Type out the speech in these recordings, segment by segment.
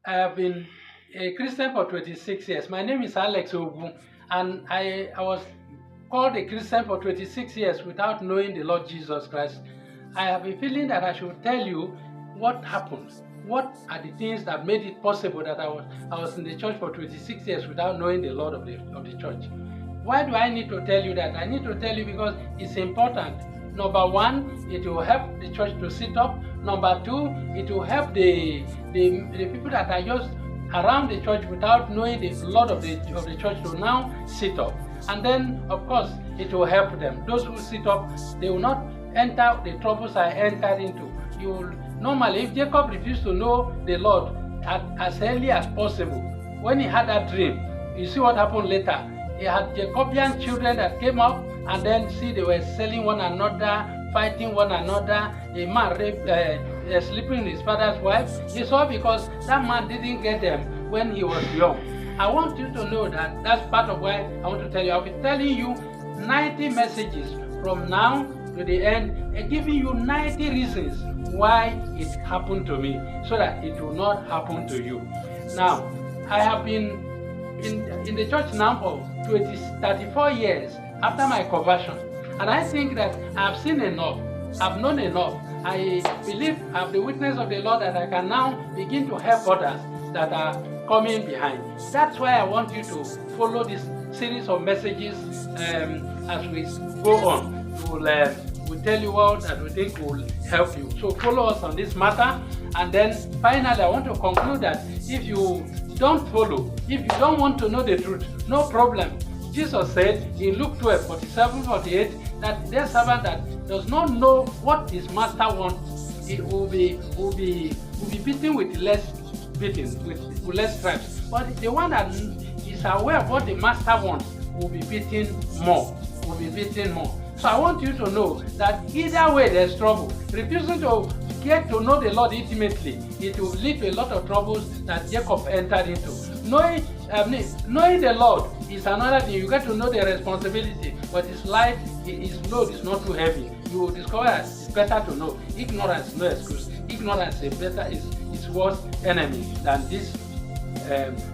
I have been a Christian for 26 years. My name is Alex Oguh, and I was called a Christian for 26 years without knowing the Lord Jesus Christ. I have a feeling that I should tell you what happened. What are the things that made it possible that I was in the church for 26 years without knowing the Lord of the church? Why do I need to tell you that? I need to tell you because it's important. Number one, it will help the church to sit up. Number two, it will help the people that are just around the church without knowing the Lord of the church to now sit up. And then, of course, it will help them. Those who sit up, they will not enter the troubles I entered into. Normally, if Jacob refused to know the Lord as early as possible, when he had that dream, you see what happened later. He had Jacobian children that came up, and then see they were selling one another, fighting one another. A man sleeping with his father's wife. It's all because that man didn't get them when he was young. I want you to know that that's part of why I want to tell you. I'll be telling you 90 messages from now to the end, and giving you 90 reasons why it happened to me, so that it will not happen to you. Now, I have been in the church now for 34 years after my conversion, and I think that I've seen enough, I've known enough. I believe I have the witness of the Lord that I can now begin to help others that are coming behind. That's why I want you to follow this series of messages as we go on. We'll tell you what that we think will help you. So follow us on this matter. And then finally, I want to conclude that if you don't follow, if you don't want to know the truth, no problem. Jesus said in Luke 12, 47, 48, that their servant that does not know what his master wants, he will be beaten with less beating, with less stripes. But the one that is aware of what the master wants will be beaten more. So I want you to know that either way there's trouble. Refusing to get to know the Lord intimately, it will lead to a lot of troubles that Jacob entered into. Knowing the Lord is another thing. You get to know the responsibility, but his life, his load is not too heavy. You will discover that it's better to know. Ignorance is no excuse. Ignorance is worse enemy than this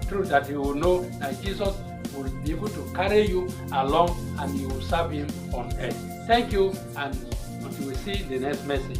truth that you will know that Jesus will be able to carry you along and you will serve him on earth. Thank you, and until we see the next message.